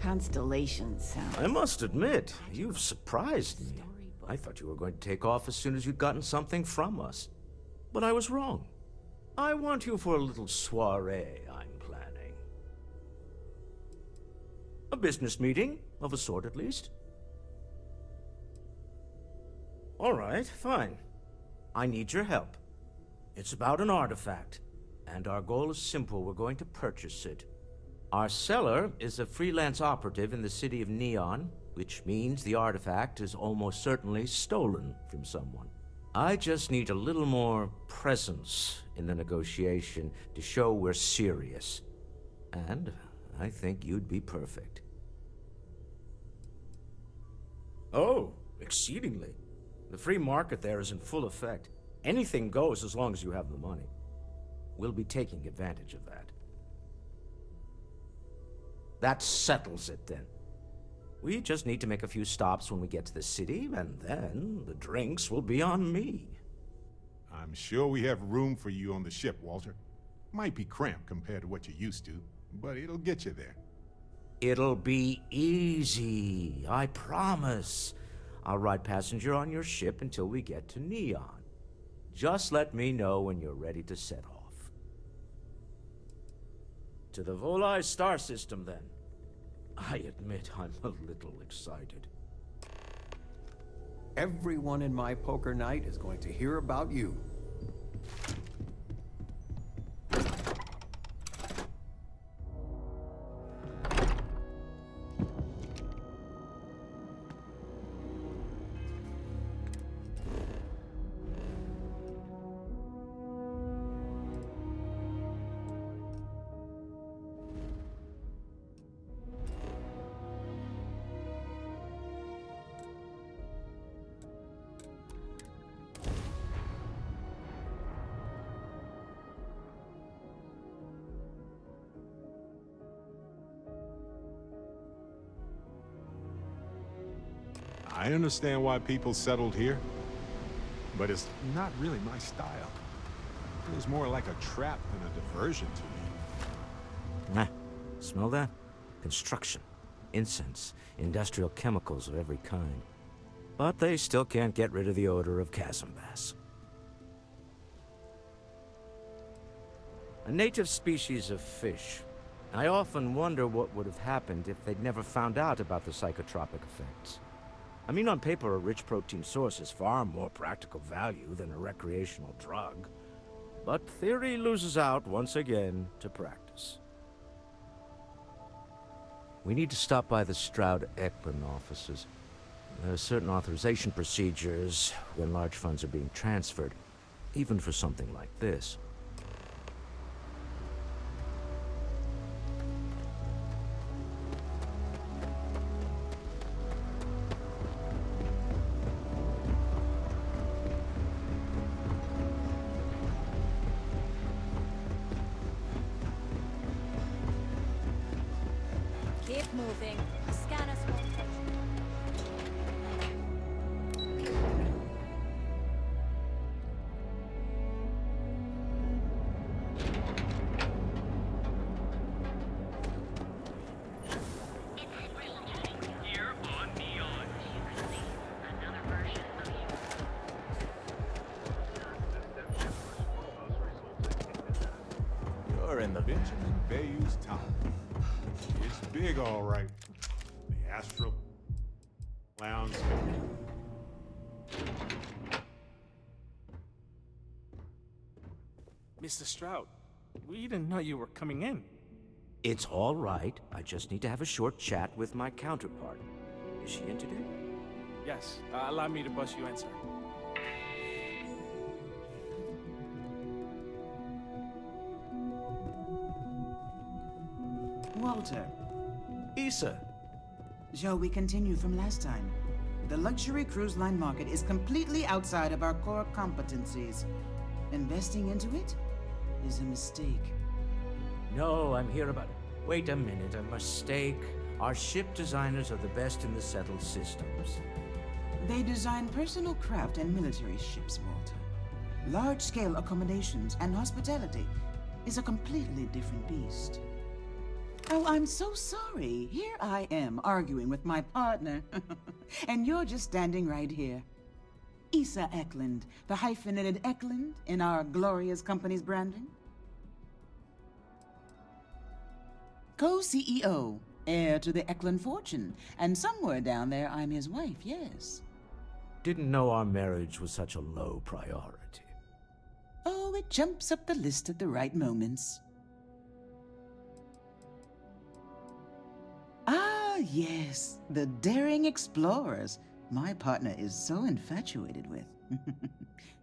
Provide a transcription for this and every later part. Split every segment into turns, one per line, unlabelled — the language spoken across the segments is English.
Constellations sound...
I must admit, you've surprised me. I thought you were going to take off as soon as you'd gotten something from us. But I was wrong. I want you for a little soiree I'm planning. A business meeting, of a sort at least. All right, fine. I need your help. It's about an artifact, and our goal is simple. We're going to purchase it. Our seller is a freelance operative in the city of Neon, which means the artifact is almost certainly stolen from someone. I just need a little more presence in the negotiation to show we're serious. And I think you'd be perfect. Oh, exceedingly. The free market there is in full effect. Anything goes as long as you have the money. We'll be taking advantage of that. That settles it, then. We just need to make a few stops when we get to the city, and then the drinks will be on me.
I'm sure we have room for you on the ship, Walter. Might be cramped compared to what you're used to, but it'll get you there.
It'll be easy, I promise. I'll ride passenger on your ship until we get to Neon. Just let me know when you're ready to set off. To the Volai star system, then. I admit I'm a little excited.
Everyone in my poker night is going to hear about you.
I understand why people settled here, but it's not really my style. It was more like a trap than a diversion to me.
Smell that? Construction, incense, industrial chemicals of every kind. But they still can't get rid of the odor of chasm bass. A native species of fish. I often wonder what would have happened if they'd never found out about the psychotropic effects. I mean, on paper, a rich protein source is far more practical value than a recreational drug. But theory loses out once again to practice. We need to stop by the Stroud-Ekman offices. There are certain authorization procedures when large funds are being transferred, even for something like this.
Keep moving. Scan us.
Here on Neon. Another version of you.
You're in the Benjamin Bayou's tower. It's big, all right. The Astral Lounge.
Mr. Stroud, we didn't know you were coming in.
It's all right. I just need to have a short chat with my counterpart. Is she in today?
Yes, allow me to bust you in, sir.
Walter,
Issa.
shall we continue from last time? The luxury cruise line market is completely outside of our core competencies. Investing into it is a mistake.
No, I'm here about... Wait a minute, a mistake. Our ship designers are the best in the settled systems.
They design personal craft and military ships, Walter. Large-scale accommodations and hospitality is a completely different beast. Oh, I'm so sorry. Here I am arguing with my partner. And you're just standing right here. Issa Eklund, the hyphenated Eklund in our glorious company's branding. Co-CEO, heir to the Eklund fortune, and somewhere down there I'm his wife, yes.
Didn't know our marriage was such a low priority.
Oh, it jumps up the list at the right moments. Ah, yes, the daring explorers. My partner is so infatuated with.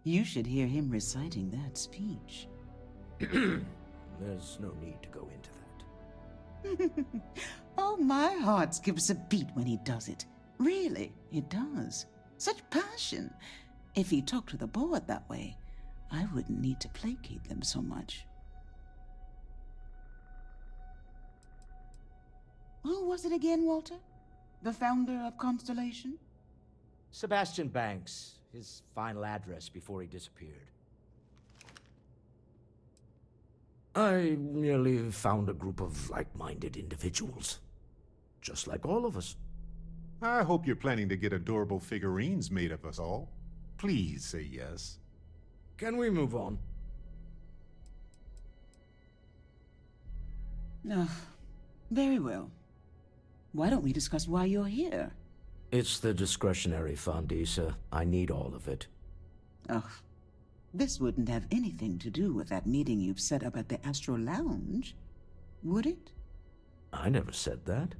You should hear him reciting that speech.
There's no need to go into that.
Oh, my heart skips a beat when he does it. Really, it does. Such passion. If he talked to the board that way, I wouldn't need to placate them so much. Who was it again, Walter? The founder of Constellation?
Sebastian Banks, his final address before he disappeared. I merely found a group of like-minded individuals. Just like all of us.
I hope you're planning to get adorable figurines made of us all. Please say yes.
Can we move on?
Oh, very well. Why don't we discuss why you're here?
It's the discretionary fund, Issa. I need all of it.
Oh, this wouldn't have anything to do with that meeting you've set up at the Astro Lounge, would it?
I never said that.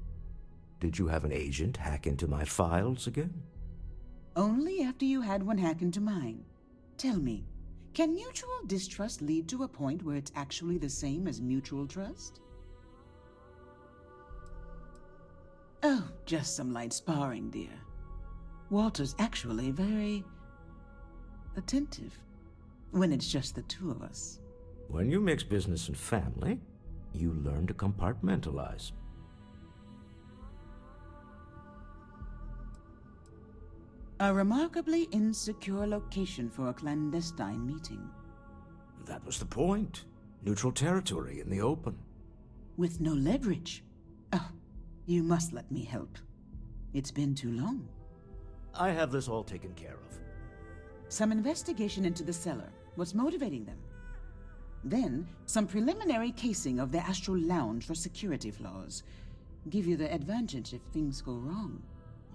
Did you have an agent hack into my files again?
Only after you had one hack into mine. Tell me, can mutual distrust lead to a point where it's actually the same as mutual trust? Oh, just some light sparring, dear. Walter's actually very attentive when it's just the two of us.
When you mix business and family, you learn to compartmentalize.
A remarkably insecure location for a clandestine meeting.
That was the point. Neutral territory in the open.
With no leverage. Oh, you must let me help. It's been too long.
I have this all taken care of.
Some investigation into the cellar. What's motivating them? Then, some preliminary casing of the Astral Lounge for security flaws. Give you the advantage if things go wrong.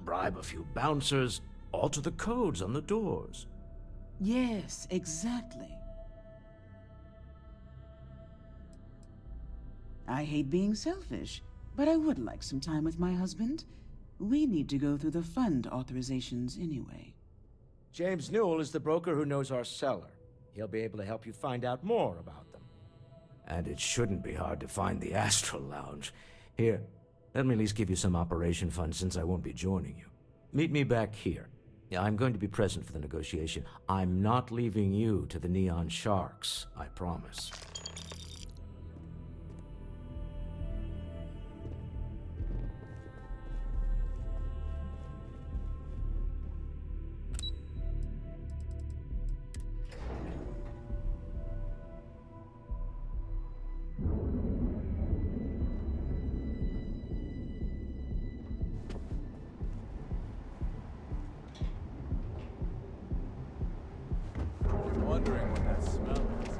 Bribe a few bouncers, alter the codes on the doors.
Yes, exactly. I hate being selfish, but I would like some time with my husband. We need to go through the fund authorizations anyway.
James Newell is the broker who knows our cellar. He'll be able to help you find out more about them. And it shouldn't be hard to find the Astral Lounge. Here, let me at least give you some operation funds since I won't be joining you. Meet me back here. I'm going to be present for the negotiation. I'm not leaving you to the Neon Sharks, I promise.
Wondering what that smell is.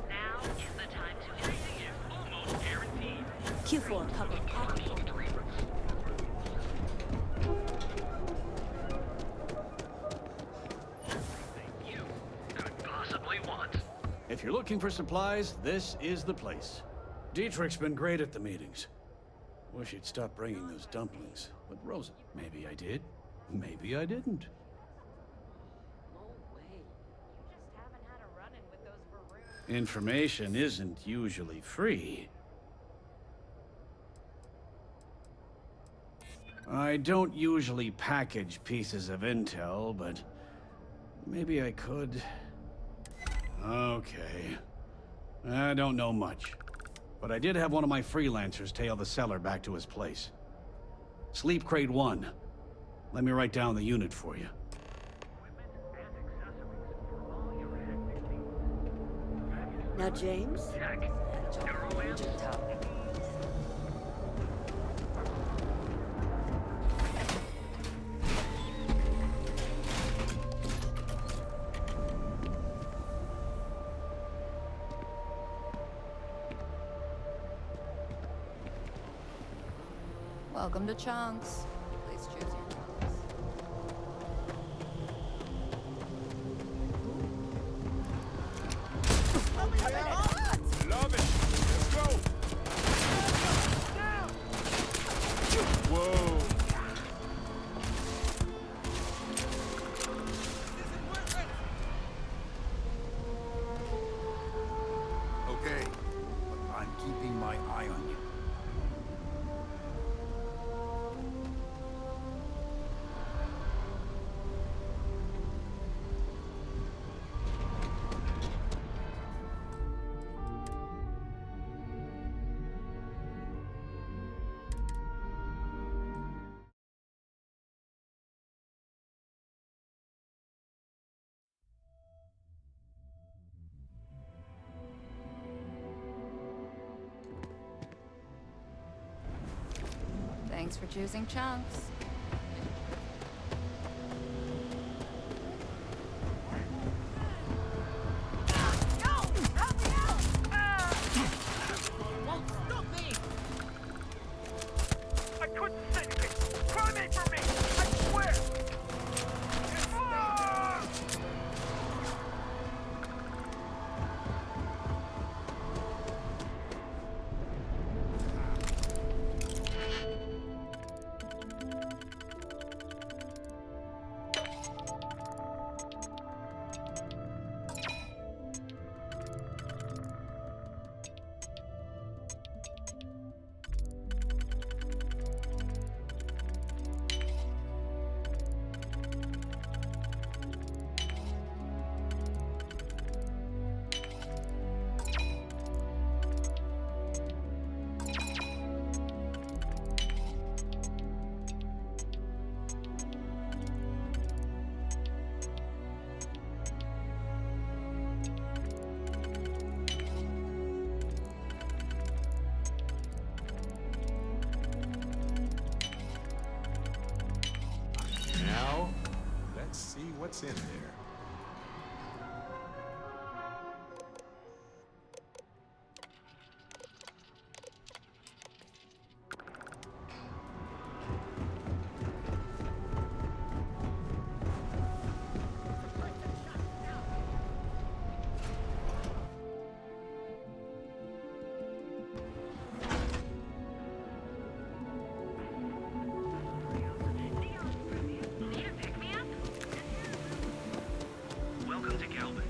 Now is the time to everything is almost guaranteed.
Q for a cup of coffee.
Everything you could possibly want.
If you're looking for supplies, this is the place. Dietrich's been great at the meetings. Wish he'd stop bringing those dumplings. But Rosa, maybe I did. Maybe I didn't.
No way. You just haven't had a run-in with those Varun.
Information isn't usually free. I don't usually package pieces of intel, but maybe I could. Okay. I don't know much, but I did have one of my freelancers tail the cellar back to his place. Sleep Crate 1. Let me write down the unit for you.
Equipment and accessories for all your hectic needs.
Now, James?
Welcome to Chunks. Please choose your chunks.
Love it! Let's go! Whoa!
Okay, but I'm keeping my eye on you.
Thanks for choosing Chunks.
I couldn't say anything. Crime for me. I swear.
Now, let's see what's in there.
Need a pick-me-up? Welcome to Calvin.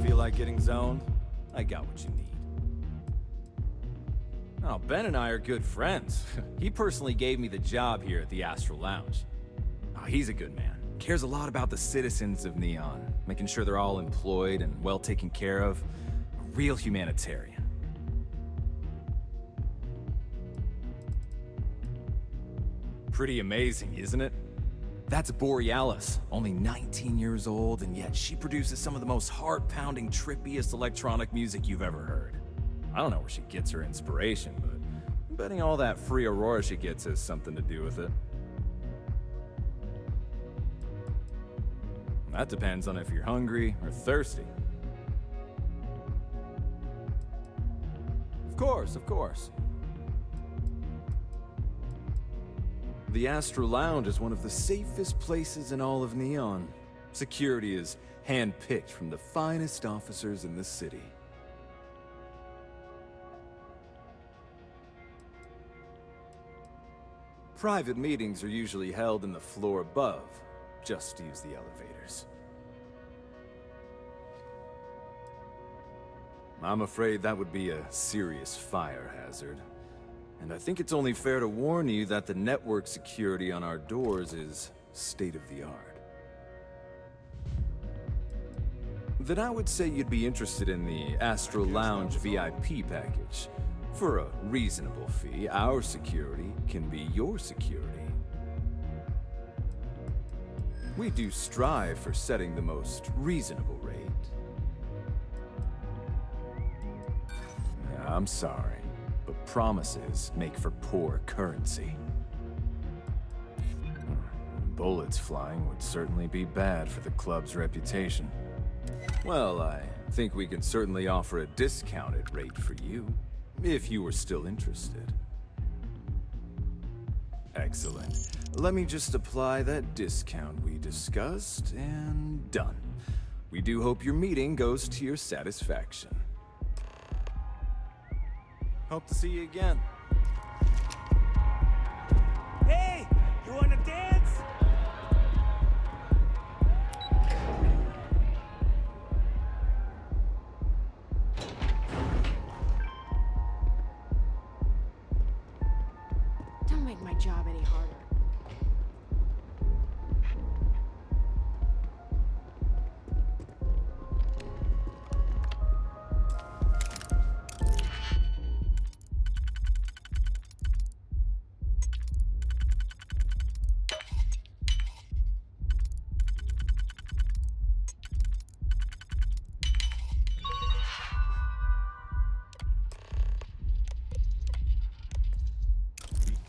Feel like getting zoned? I got what you need. Oh, Ben and I are good friends. He personally gave me the job here at the Astral Lounge. Oh, he's a good man. Cares a lot about the citizens of Neon, making sure they're all employed and well taken care of. A real humanitarian. Pretty amazing, isn't it? That's Borealis, only 19 years old, and yet she produces some of the most heart-pounding, trippiest electronic music you've ever heard. I don't know where she gets her inspiration, but I'm betting all that free Aurora she gets has something to do with it. That depends on if you're hungry or thirsty. Of course, of course. The Astral Lounge is one of the safest places in all of Neon. Security is hand-picked from the finest officers in the city. Private meetings are usually held in the floor above. Just use the elevators. I'm afraid that would be a serious fire hazard. And I think it's only fair to warn you that the network security on our doors is state-of-the-art. Then I would say you'd be interested in the Astro Lounge VIP package. For a reasonable fee, our security can be your security. We do strive for setting the most reasonable rate. I'm sorry, but promises make for poor currency. Bullets flying would certainly be bad for the club's reputation. Well, I think we can certainly offer a discounted rate for you, if you were still interested. Excellent. Let me just apply that discount we discussed, and done. We do hope your meeting goes to your satisfaction. Hope to see you again.
Hey, you wanna dance?
Don't make my job any harder.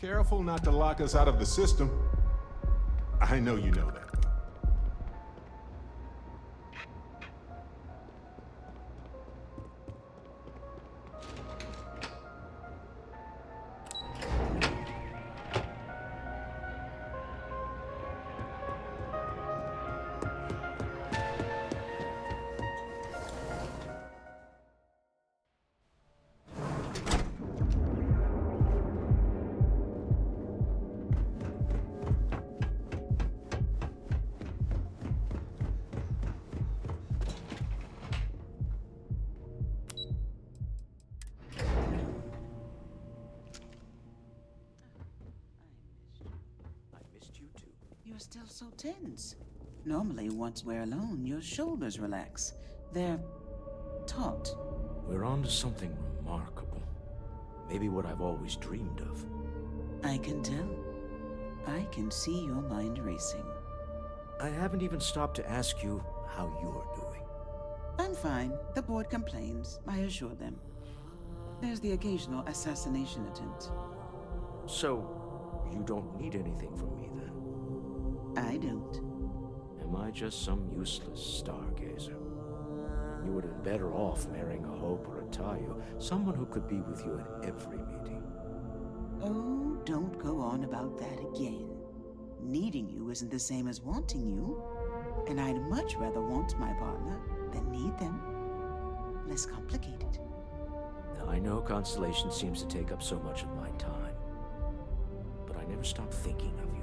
Careful not to lock us out of the system. I know you know that.
You're still so tense. Normally, once we're alone, your shoulders relax. They're taut.
We're on to something remarkable. Maybe what I've always dreamed of.
I can tell. I can see your mind racing.
I haven't even stopped to ask you how you're doing.
I'm fine. The board complains. I assure them. There's the occasional assassination attempt.
So, you don't need anything from me then?
I don't.
Am I just some useless stargazer? You would have been better off marrying a Hope or a Tayo, someone who could be with you at every meeting.
Oh, don't go on about that again. Needing you isn't the same as wanting you. And I'd much rather want my partner than need them. Less complicated.
Now, I know Constellation seems to take up so much of my time, but I never stop thinking of you.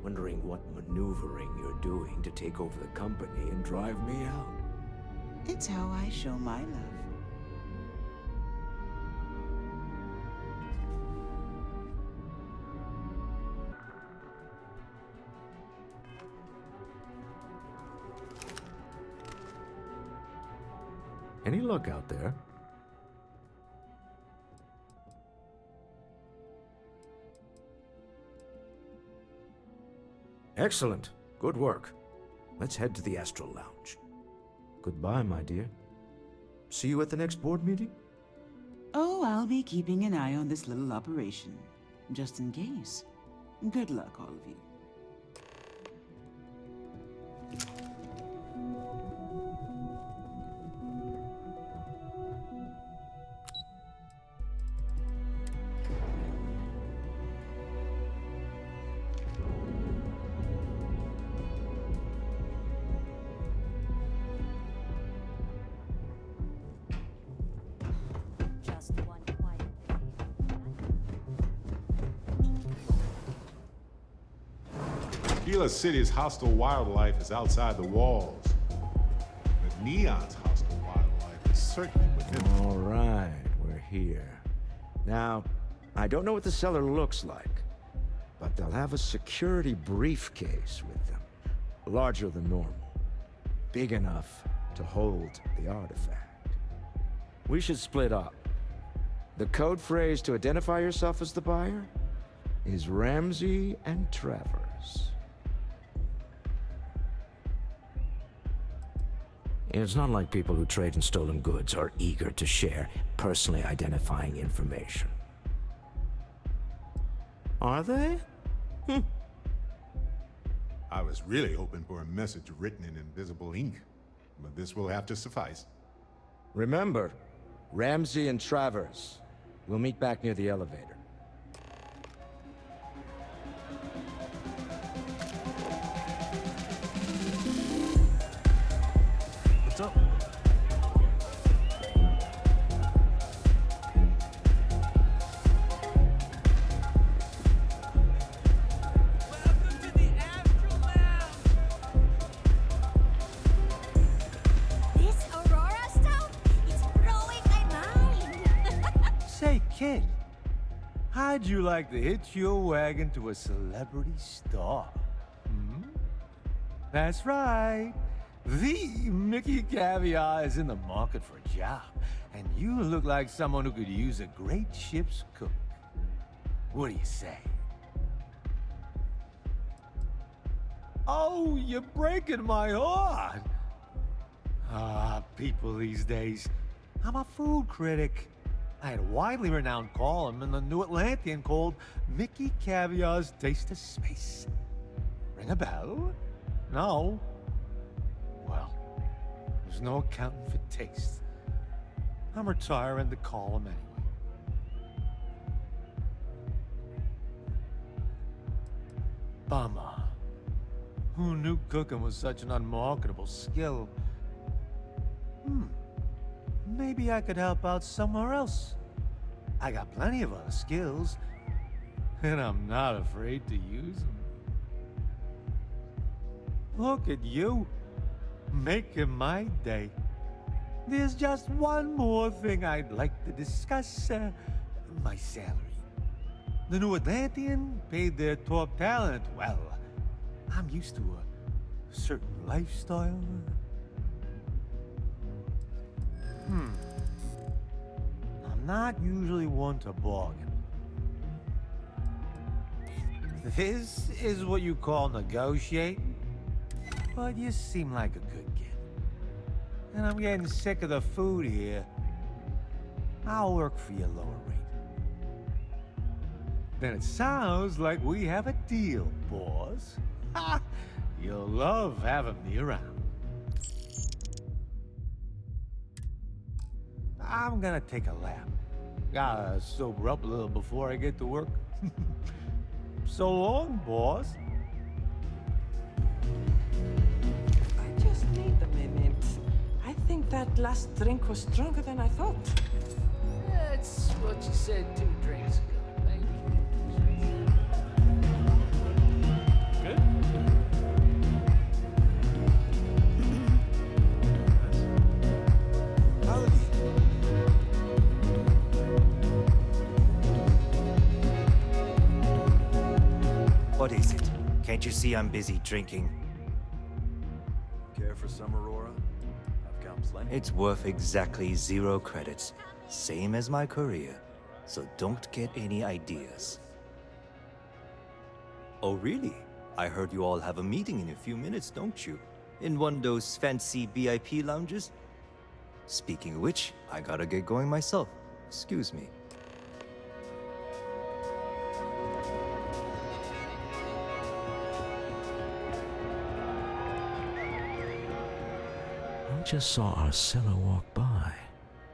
Wondering what maneuvering you're doing to take over the company and drive me out.
It's how I show my love.
Any luck out there? Excellent. Good work. Let's head to the Astral Lounge. Goodbye, my dear. See you at the next board meeting?
Oh, I'll be keeping an eye on this little operation, just in case. Good luck, all of you.
Gila City's hostile wildlife is outside the walls. But Neon's hostile wildlife is certainly within them.
All right, we're here. Now, I don't know what the cellar looks like, but they'll have a security briefcase with them. Larger than normal. Big enough to hold the artifact. We should split up. The code phrase to identify yourself as the buyer is Ramsey and Travers. It's not like people who trade in stolen goods are eager to share personally identifying information. Are they?
I was really hoping for a message written in invisible ink, but this will have to suffice.
Remember, Ramsey and Travers. We'll meet back near the elevator.
What's up?
Welcome to the Astral Lounge!
This Aurora stuff? It's blowing my mind.
Say, kid, how'd you like to hitch your wagon to a celebrity star? Hmm? That's right. The Mickey Caviar is in the market for a job, and you look like someone who could use a great ship's cook. What do you say? Oh, you're breaking my heart. Ah, people these days. I'm a food critic. I had a widely renowned column in the New Atlantean called Mickey Caviar's Taste of Space. Ring a bell? No? Well, there's no accounting for taste. I'm retiring the column anyway. Bummer. Who knew cooking was such an unmarketable skill? Maybe I could help out somewhere else. I got plenty of other skills, and I'm not afraid to use them. Look at you, making my day. There's just one more thing I'd like to discuss, my salary. The New Atlantean paid their top talent well. I'm used to a certain lifestyle. I'm not usually one to bargain. This is what you call negotiating? But you seem like a good kid. And I'm getting sick of the food here. I'll work for your lower rate. Then it sounds like we have a deal, boss. Ha! You'll love having me around. I'm gonna take a lap. Gotta sober up a little before I get to work. So long, boss.
I just need a minute. I think that last drink was stronger than I thought.
That's what you said 2 drinks ago, baby.
Good?
What is it? Can't you see I'm busy drinking?
Care for some, Aurora? I've got plenty.
It's worth exactly 0 credits. Same as my career. So don't get any ideas. Oh, really? I heard you all have a meeting in a few minutes, don't you? In one of those fancy VIP lounges? Speaking of which, I gotta get going myself. Excuse me.
I just saw our seller walk by.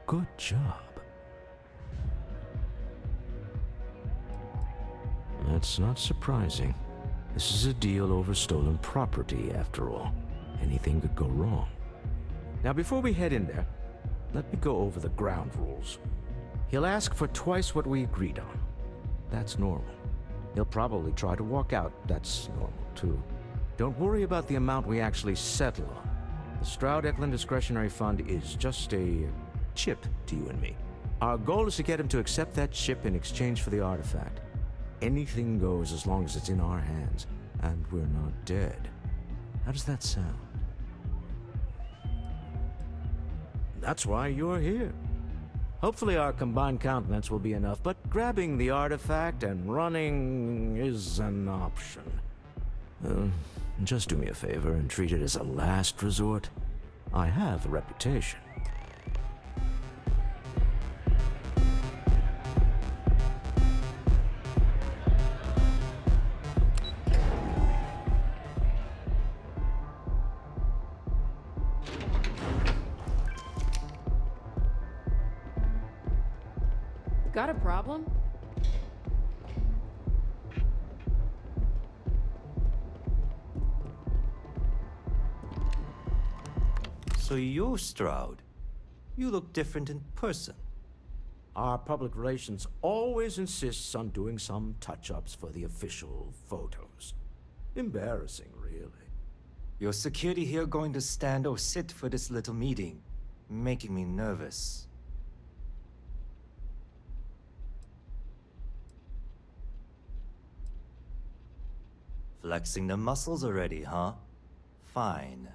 Good job. That's not surprising. This is a deal over stolen property, after all. Anything could go wrong. Now, before we head in there, let me go over the ground rules. He'll ask for twice what we agreed on. That's normal. He'll probably try to walk out. That's normal, too. Don't worry about the amount we actually settle on. The Stroud-Eklund Discretionary Fund is just a chip to you and me. Our goal is to get him to accept that ship in exchange for the artifact. Anything goes as long as it's in our hands, and we're not dead. How does that sound? That's why you're here. Hopefully our combined countenance will be enough, but grabbing the artifact and running is an option. Just do me a favor and treat it as a last resort. I have a reputation.
Got a problem?
So you're Stroud. You look different in person.
Our public relations always insists on doing some touch-ups for the official photos. Embarrassing, really.
Your security here going to stand or sit for this little meeting, making me nervous. Flexing the muscles already, huh? Fine.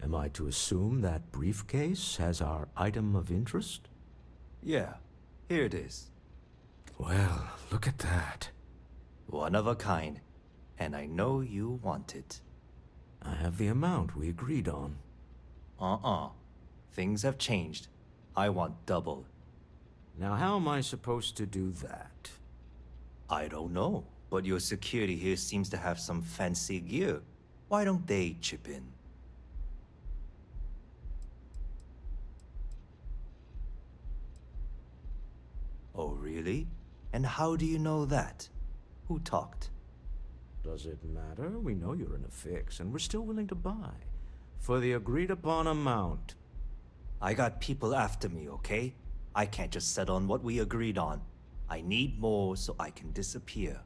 Am I to assume that briefcase has our item of interest?
Yeah, here it is.
Well, look at that.
One of a kind, and I know you want it.
I have the amount we agreed on.
Things have changed. I want double.
Now how am I supposed to do that?
I don't know, but your security here seems to have some fancy gear. Why don't they chip in? Oh, really? And how do you know that? Who talked?
Does it matter? We know you're in a fix, and we're still willing to buy. For the agreed-upon amount.
I got people after me, okay? I can't just settle on what we agreed on. I need more so I can disappear.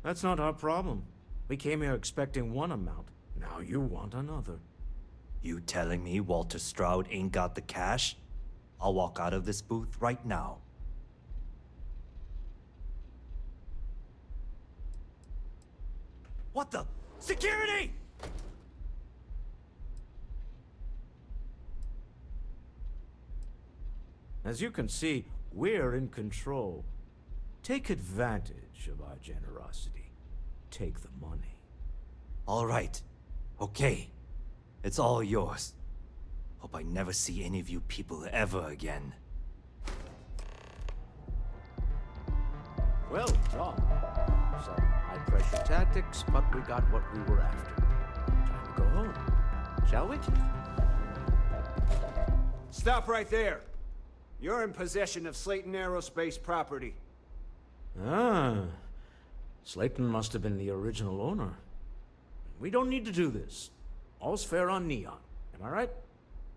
That's not our problem. We came here expecting one amount. Now you want another.
You telling me Walter Stroud ain't got the cash? I'll walk out of this booth right now. What the? Security!
As you can see, we're in control. Take advantage of our generosity. Take the money.
All right. Okay. It's all yours. Hope I never see any of you people ever again.
Well done. Some high-pressure tactics, but we got what we were after. Time to go home. Shall we?
Stop right there. You're in possession of Slayton Aerospace property.
Ah. Slayton must have been the original owner. We don't need to do this. All's fair on Neon. Am I right?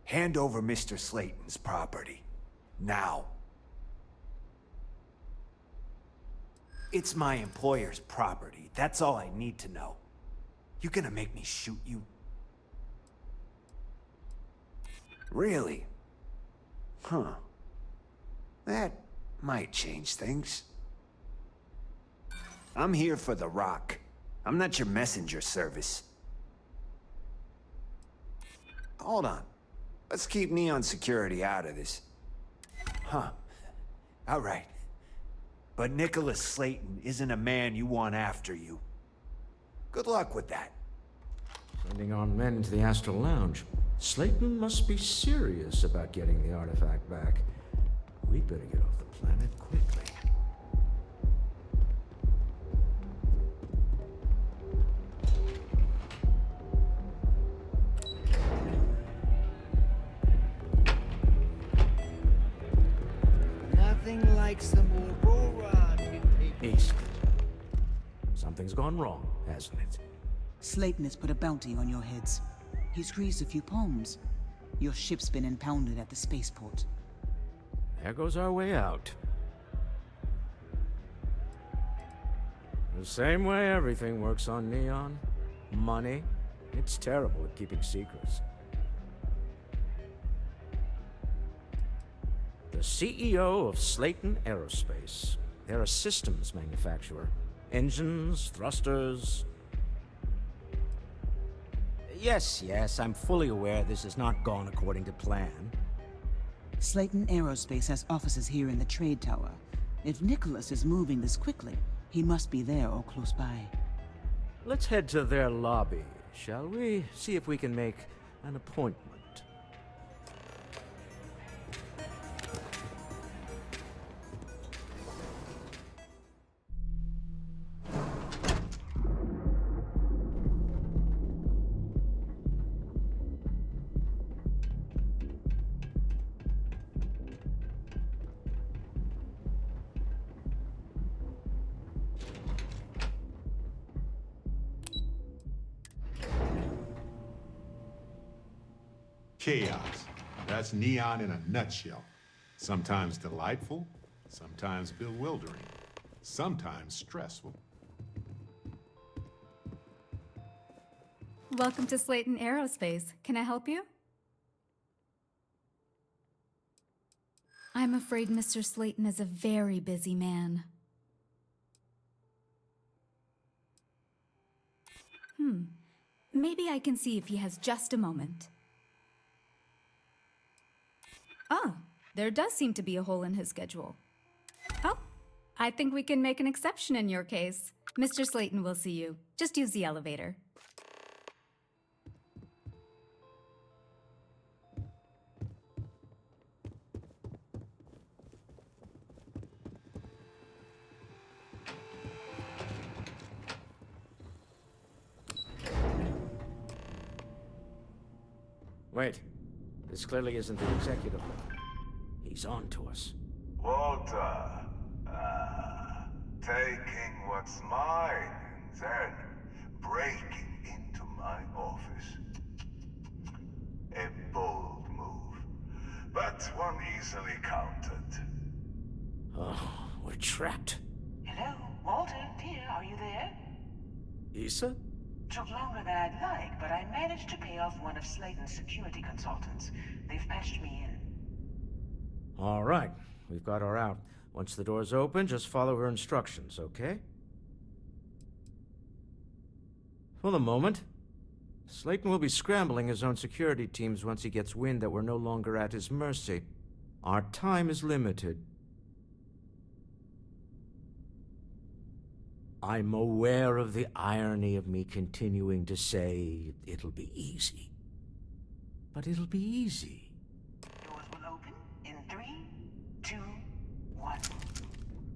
Hand over Mr. Slayton's property. Now. It's my employer's property. That's all I need to know. You gonna make me shoot you? Really? Huh. That might change things. I'm here for the rock. I'm not your messenger service. Hold on. Let's keep Neon Security out of this. Huh. All right. But Nicholas Slayton isn't a man you want after you. Good luck with that.
Sending our men into the Astral Lounge. Slayton must be serious about getting the artifact back. We'd better get off the planet quickly.
Nothing like some Aurora.
East. Something's gone wrong, hasn't it?
Slayton has put a bounty on your heads. He's greased a few palms. Your ship's been impounded at the spaceport.
There goes our way out. The same way everything works on Neon. Money. It's terrible at keeping secrets. the CEO of Slayton Aerospace. They're a systems manufacturer. Engines, thrusters. Yes, I'm fully aware this has not gone according to plan.
Slayton Aerospace has offices here in the trade tower. If Nicholas is moving this quickly, he must be there or close by.
Let's head to their lobby, shall we? See if we can make an appointment.
Chaos. That's Neon in a nutshell. Sometimes delightful, sometimes bewildering, sometimes stressful.
Welcome to Slayton Aerospace. Can I help you? I'm afraid Mr. Slayton is a very busy man. Maybe I can see if he has just a moment. Ah, there does seem to be a hole in his schedule. Oh, I think we can make an exception in your case. Mr. Slayton will see you. Just use the elevator.
Wait, this clearly isn't the executive level. He's on to us.
Walter, taking what's mine and then breaking into my office. A bold move, but one easily countered.
Oh, we're trapped.
Hello, Walter, dear, are you there?
Issa?
Took longer than I'd like, but I managed to pay off one of Slayton's security consultants. They've patched me in.
All right, we've got her out. Once the door's open, just follow her instructions, okay? For the moment, Slayton will be scrambling his own security teams once he gets wind that we're no longer at his mercy. Our time is limited. I'm aware of the irony of me continuing to say it'll be easy. But it'll be easy.
Doors will open in 3, 2, 1.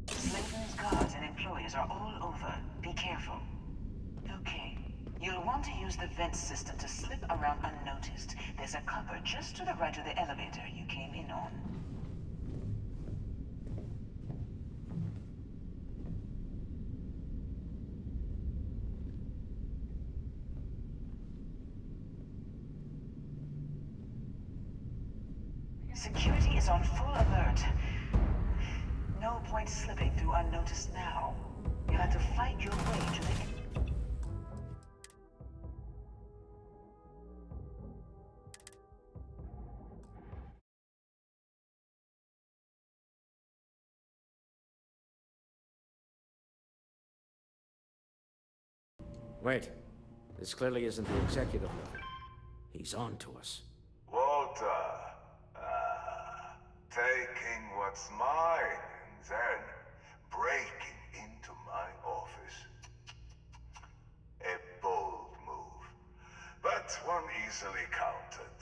Slayton's guards and employees are all over. Be careful. Okay. You'll want to use the vent system to slip around unnoticed. There's a cupboard just to the right of the elevator you came in on. Security is on full alert. No point slipping through unnoticed now. You'll have to fight your way to the...
Wait, this clearly isn't the executive level. He's on to us.
Walter, taking what's mine and then breaking into my office. A bold move, but one easily countered.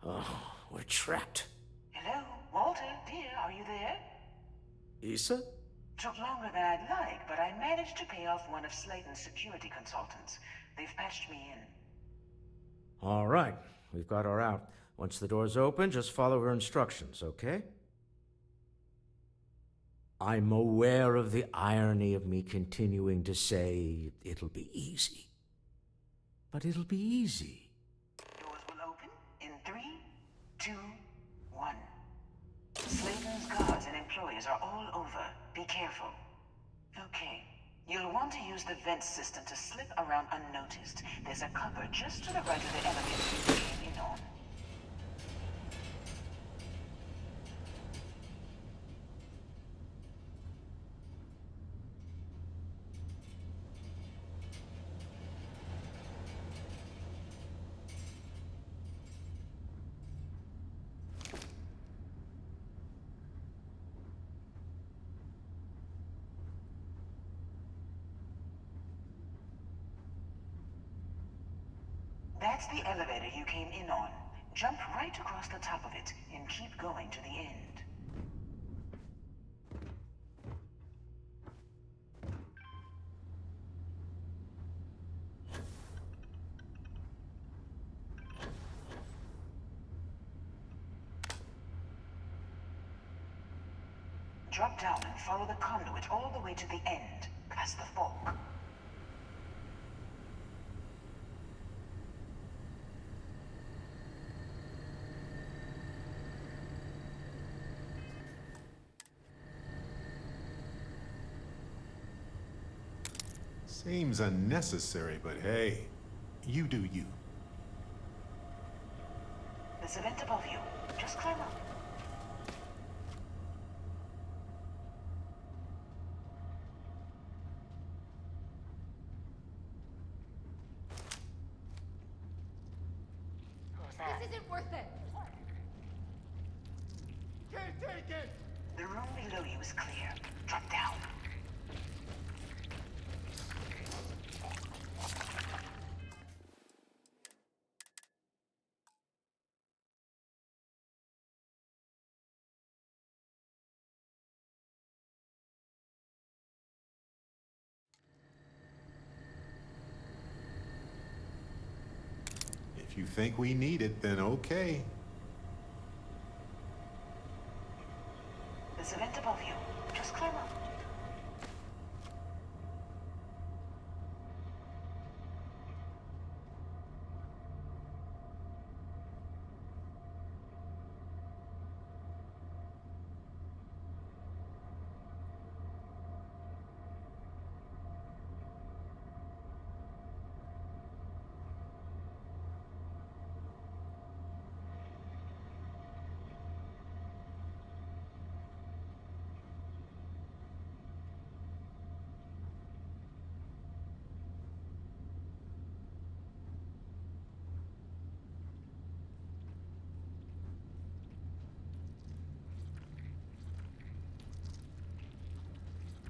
Oh, we're trapped.
Hello, Walter, dear, are you there?
Issa?
Took longer than I'd like, but I managed to pay off one of Slayton's security consultants. They've patched me in.
All right, we've got her out. Once the door's open, just follow her instructions, okay? I'm aware of the irony of me continuing to say it'll be easy. But it'll be easy.
Doors will open in 3, 2, 1. Slayton's guards and employees are all over. Be careful. Okay. You'll want to use the vent system to slip around unnoticed. There's a cupboard just to the right of the elevator you came in on. That's the elevator you came in on. Jump right across the top of it and keep going to the end. Drop down and follow the conduit all the way to the end, past the fork.
Seems unnecessary, but hey, you do you.
There's a vent above you. Just climb up.
This isn't worth it.
Can't take it!
The room below you is clear. Drop down.
If you think we need it, then okay.
There's a vent above you. Just climb up.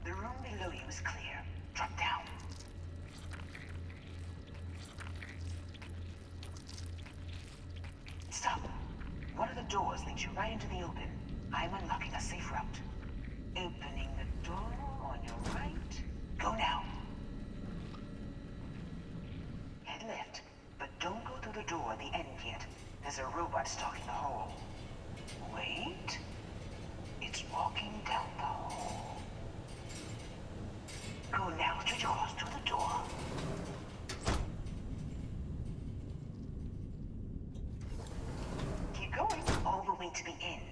The room below you is clear. Drop down. Stop. One of the doors leads you right into the open. I'm unlocking a safe route. Opening the door on your right. Go now. Head left, but don't go through the door at the end yet. There's a robot stalking the hall. Wait. It's walking down the hall. Go now, straight across to the door. Keep going all the way to the end.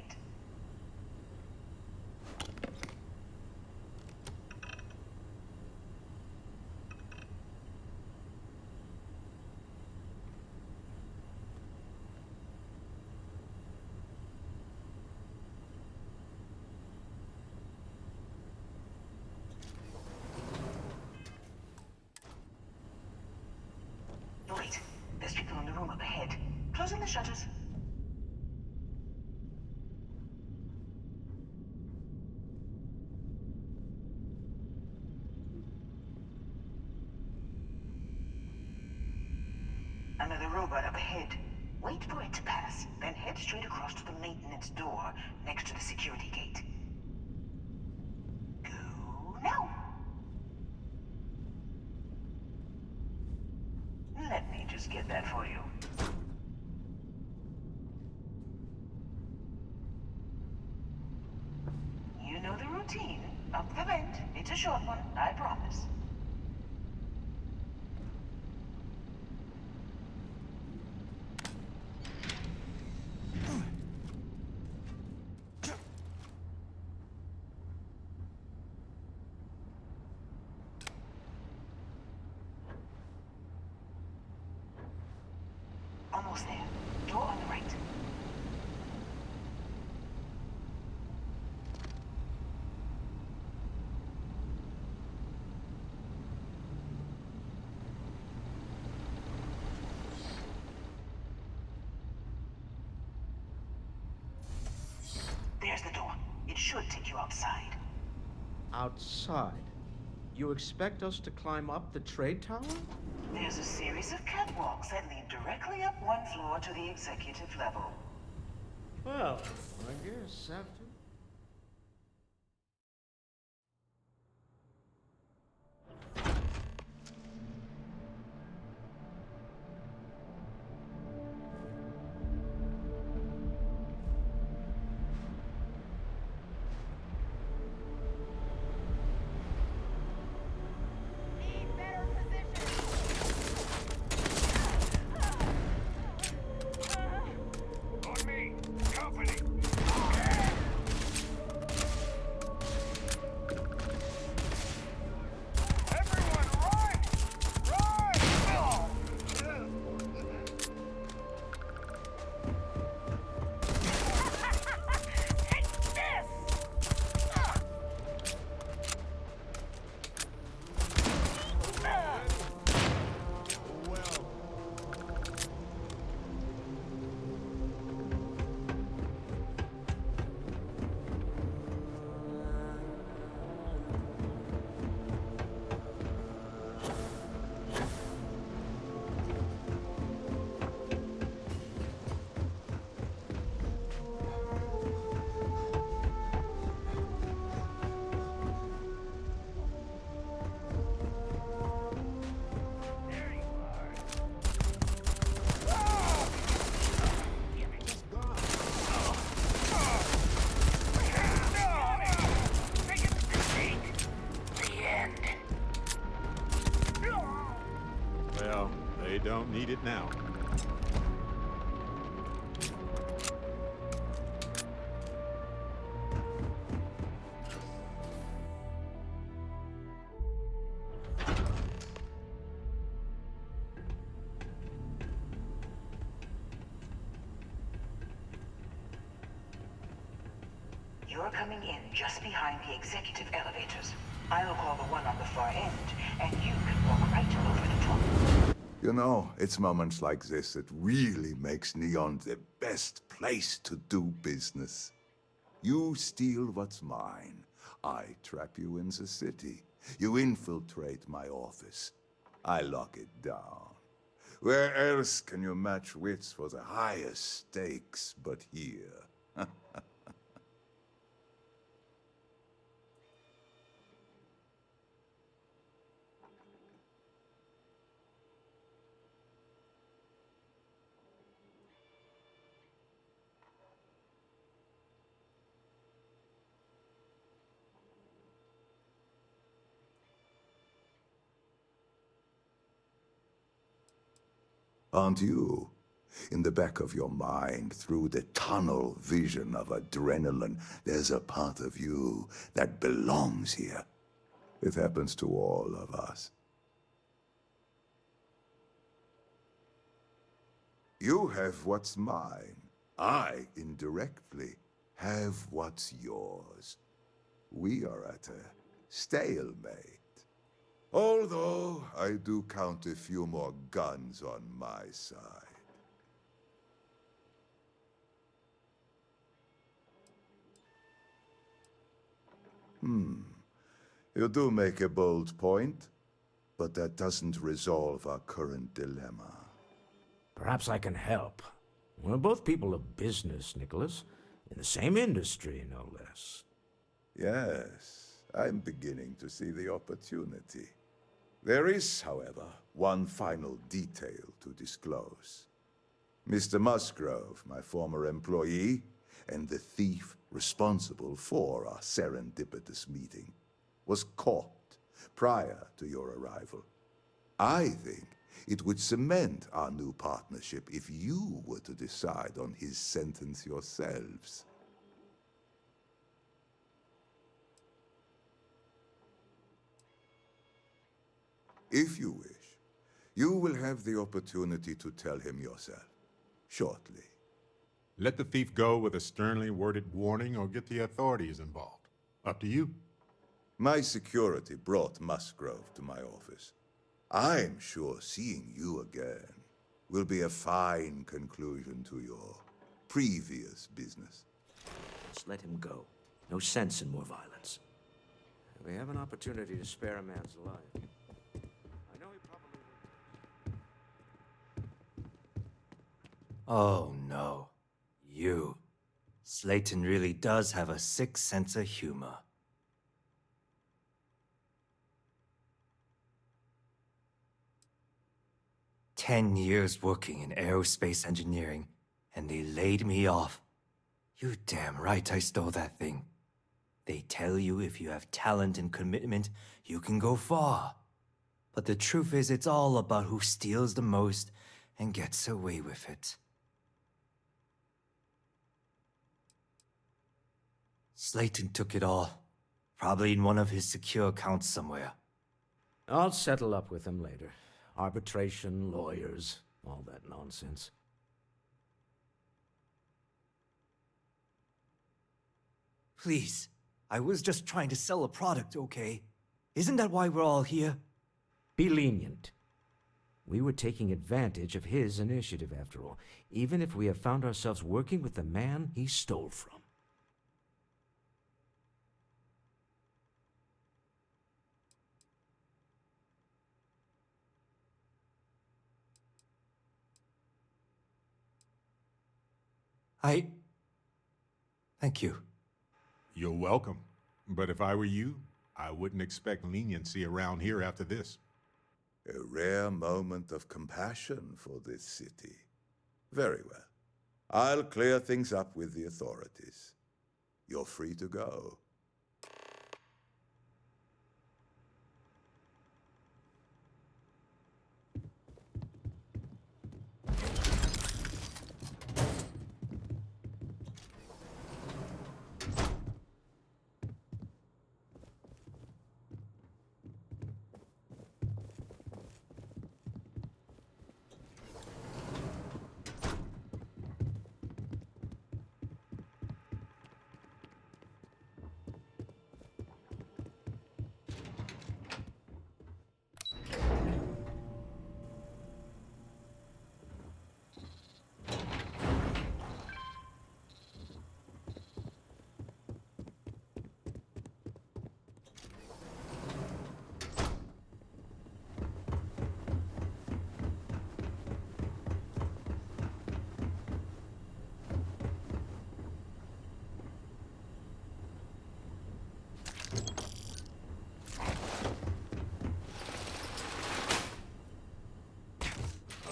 Wait, there's people in the room up ahead. Closing the shutters. Another robot up ahead. Wait for it to pass, then head straight across to the maintenance door next to the security gate. Go now. Let me just get that for you. You know the routine. Up the vent. It's a short one, I promise. Almost there. Door on the right. There's the door. It should take you outside.
Outside? You expect us to climb up the trade tower?
There's a series of catwalks that lead directly up one floor to the executive level.
Well, I guess after...
Well, they don't need it now.
You're coming in just behind the executive elevators. I'll call the one on the far end, and you can walk right over the top.
You know, it's moments like this that really makes Neon the best place to do business. You steal what's mine. I trap you in the city. You infiltrate my office. I lock it down. Where else can you match wits for the highest stakes but here? Aren't you? In the back of your mind, through the tunnel vision of adrenaline, there's a part of you that belongs here. It happens to all of us. You have what's mine. I, indirectly, have what's yours. We are at a stalemate. Although I do count a few more guns on my side. You do make a bold point, but that doesn't resolve our current dilemma.
Perhaps I can help. We're both people of business, Nicholas. In the same industry, no less.
Yes, I'm beginning to see the opportunity. There is, however, one final detail to disclose. Mr. Musgrove, my former employee, and the thief responsible for our serendipitous meeting, was caught prior to your arrival. I think it would cement our new partnership if you were to decide on his sentence yourselves. If you wish, you will have the opportunity to tell him yourself, shortly.
Let the thief go with a sternly worded warning or get the authorities involved. Up to you.
My security brought Musgrove to my office. I'm sure seeing you again will be a fine conclusion to your previous business.
Just let him go. No sense in more violence. We have an opportunity to spare a man's life. I know he probably
Oh no. You. Slayton really does have a sick sense of humor. "10 years working in aerospace engineering, and they laid me off. You damn right I stole that thing. They tell you if you have talent and commitment, you can go far. But the truth is, it's all about who steals the most and gets away with it." Slayton took it all. Probably in one of his secure accounts somewhere.
I'll settle up with him later. Arbitration, lawyers, all that nonsense.
Please, I was just trying to sell a product, okay? Isn't that why we're all here?
Be lenient. We were taking advantage of his initiative, after all, even if we have found ourselves working with the man he stole from.
Thank you.
You're welcome. But if I were you, I wouldn't expect leniency around here after this.
A rare moment of compassion for this city. Very well. I'll clear things up with the authorities. You're free to go.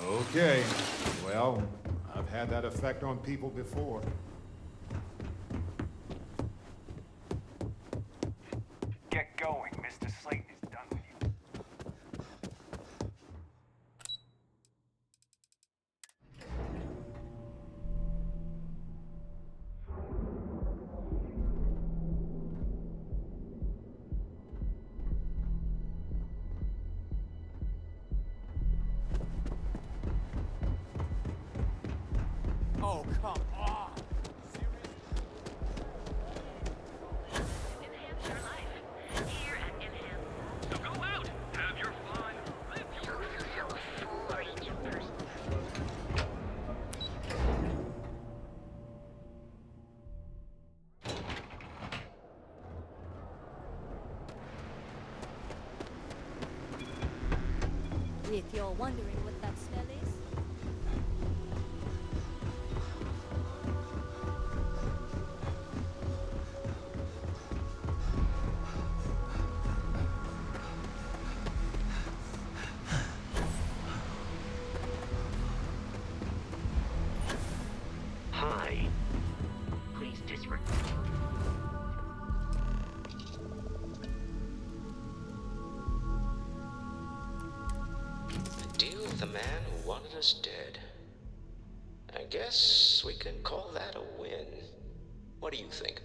Okay, well, I've had that effect on people before.
Get going. Mr. Slayton is done with you.
Oh, come on!
Enhance your life. Here at Enhance. So go out, have your fun, live your
Fulfill a full range of personal.
If you're wondering what that smell is,
Hi. Please disregard.
A deal with the man who wanted us dead. I guess we can call that a win. What do you think?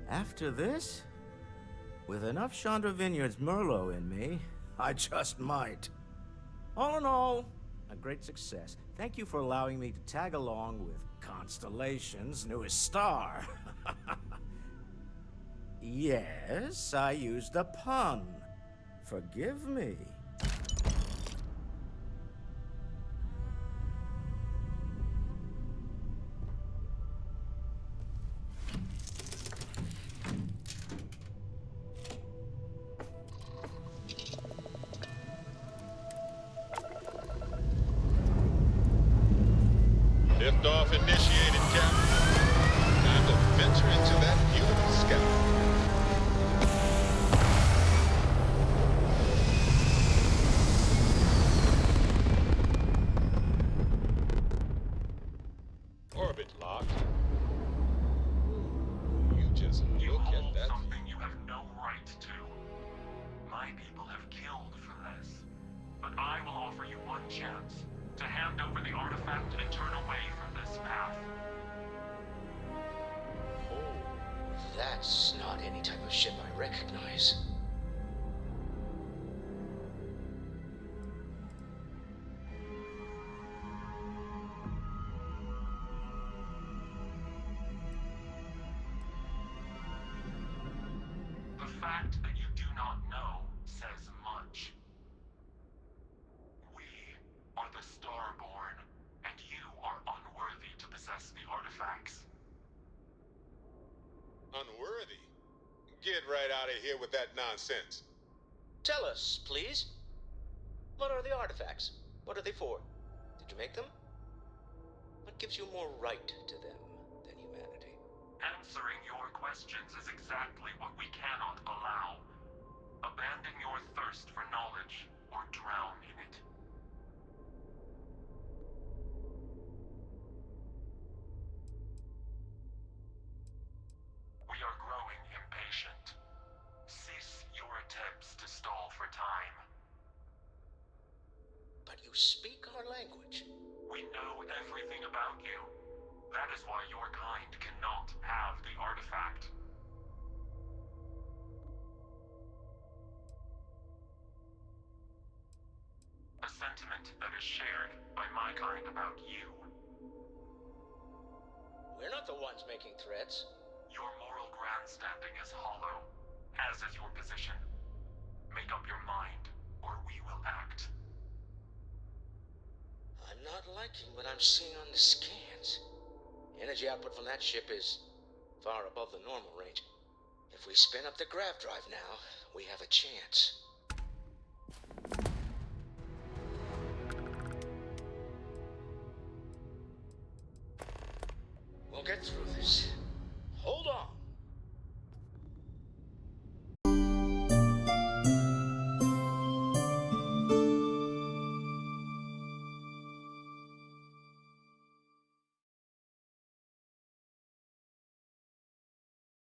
After this, with enough Chandra Vineyard's Merlot in me, I just might. All in all, a great success. Thank you for allowing me to tag along with Constellation's newest star. Yes, I used a pun. Forgive me.
Liftoff initiated, Captain. Time to venture into that beautiful sky. Orbit locked. You just look at that.
Something you have no right to. My people have killed for this. But I will offer you one chance to hand over the artifact and turn away from this path.
Oh, that's not any type of ship I recognize.
The fact that you do not know says much. We are the Starborn, and you are unworthy to possess the artifacts.
Unworthy? Get right out of here with that nonsense.
Tell us, please. What are the artifacts? What are they for? Did you make them? What gives you more right to them than humanity?
Answering your questions is exactly what we cannot allow. Abandon your thirst for knowledge, or drown in it. We are growing impatient. Cease your attempts to stall for time.
But you speak our language.
We know everything about you. That is why your kind cannot have the artifact. A sentiment that is shared by my kind about you.
We're not the ones making threats.
Your moral grandstanding is hollow, as is your position. Make up your mind, or we will act.
I'm not liking what I'm seeing on the scans. The energy output from that ship is far above the normal range. If we spin up the grav drive now, we have a chance. We'll get through this.